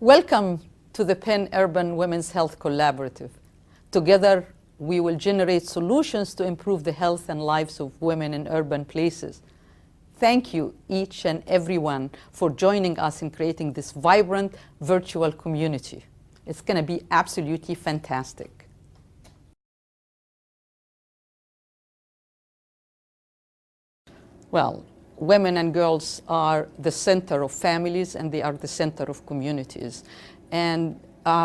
Welcome to the Penn Urban Women's Health Collaborative. Together, we will generate solutions to improve the health and lives of women in urban places. Thank you, each and everyone, for joining us in creating this vibrant virtual community. It's going to be absolutely fantastic. Well, women and girls are the center of families and they are the center of communities. And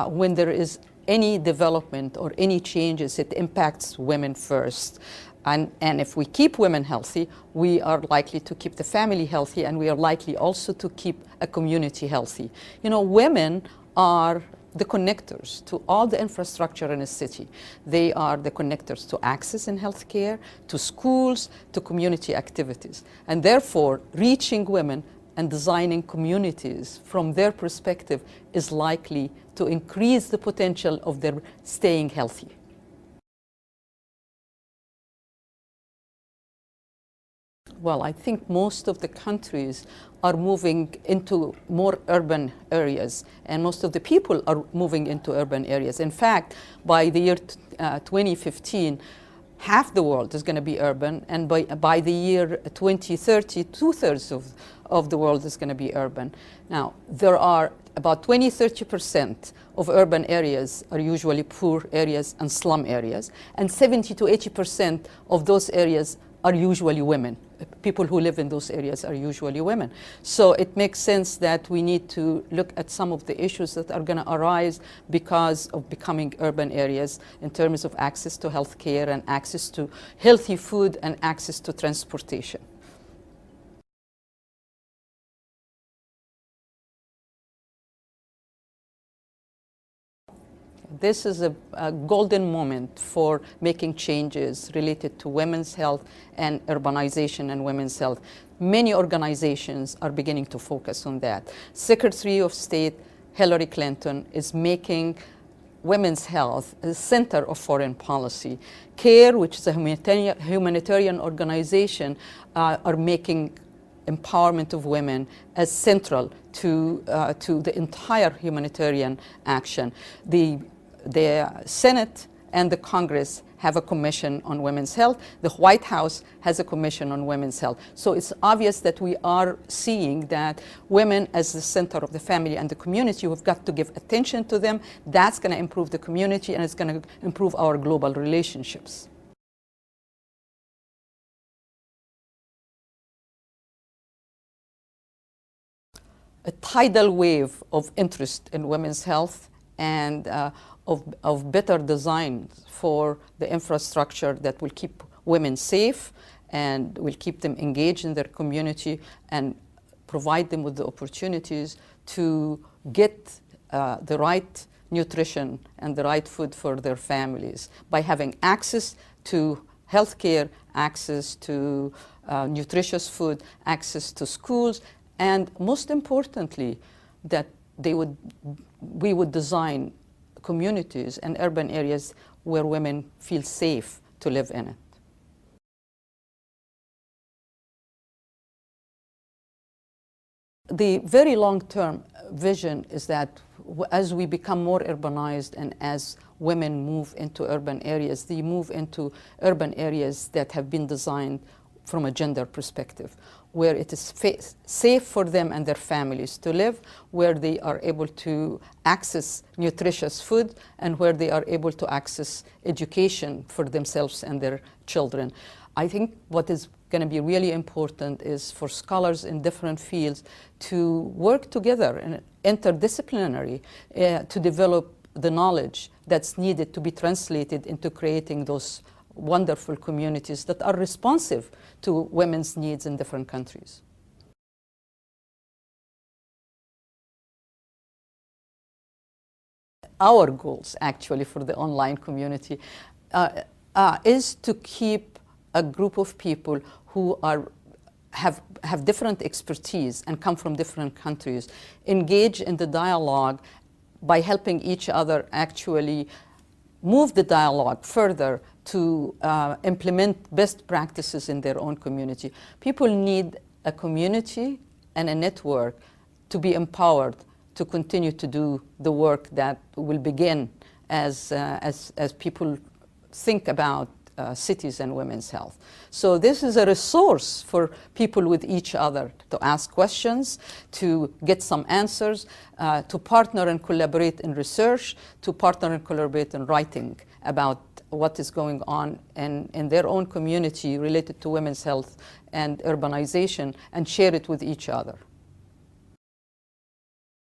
when there is any development or any changes, it impacts women first. And if we keep women healthy, we are likely to keep the family healthy, and we are likely also to keep a community healthy. You know, women are the connectors to all the infrastructure in a city. They are the connectors to access in healthcare, to schools, to community activities. And therefore, reaching women and designing communities from their perspective is likely to increase the potential of their staying healthy. Well, I think most of the countries are moving into more urban areas, and most of the people are moving into urban areas. In fact, by the year 2015, half the world is going to be urban, and by the year 2030, two-thirds of the world is going to be urban. Now, there are about 20–30% of urban areas are usually poor areas and slum areas, and 70 to 80% of those areas are usually women. People who live in those areas are usually women. So it makes sense that we need to look at some of the issues that are going to arise because of becoming urban areas in terms of access to health care and access to healthy food and access to transportation. This is a golden moment for making changes related to women's health and urbanization and women's health. Many organizations are beginning to focus on that. Secretary of State Hillary Clinton is making women's health the center of foreign policy. CARE, which is a humanitarian organization, are making empowerment of women as central to the entire humanitarian action. The Senate and the Congress have a commission on women's health. The White House has a commission on women's health. So it's obvious that we are seeing that women as the center of the family and the community, we've got to give attention to them. That's going to improve the community, and it's going to improve our global relationships. A tidal wave of interest in women's health and of better design for the infrastructure that will keep women safe and will keep them engaged in their community and provide them with the opportunities to get the right nutrition and the right food for their families by having access to health care, access to nutritious food, access to schools, and most importantly, that we would design communities and urban areas where women feel safe to live in it. The very long-term vision is that as we become more urbanized and as women move into urban areas, they move into urban areas that have been designed from a gender perspective, where it is safe for them and their families to live, where they are able to access nutritious food, and where they are able to access education for themselves and their children. I think what is going to be really important is for scholars in different fields to work together and interdisciplinary to develop the knowledge that's needed to be translated into creating those wonderful communities that are responsive to women's needs in different countries. Our goals, actually, for the online community is to keep a group of people who have different expertise and come from different countries, engage in the dialogue by helping each other actually move the dialogue further to implement best practices in their own community. People need a community and a network to be empowered to continue to do the work that will begin as people think about cities and women's health. So this is a resource for people with each other to ask questions, to get some answers, to partner and collaborate in research, to partner and collaborate in writing about what is going on in their own community related to women's health and urbanization, and share it with each other.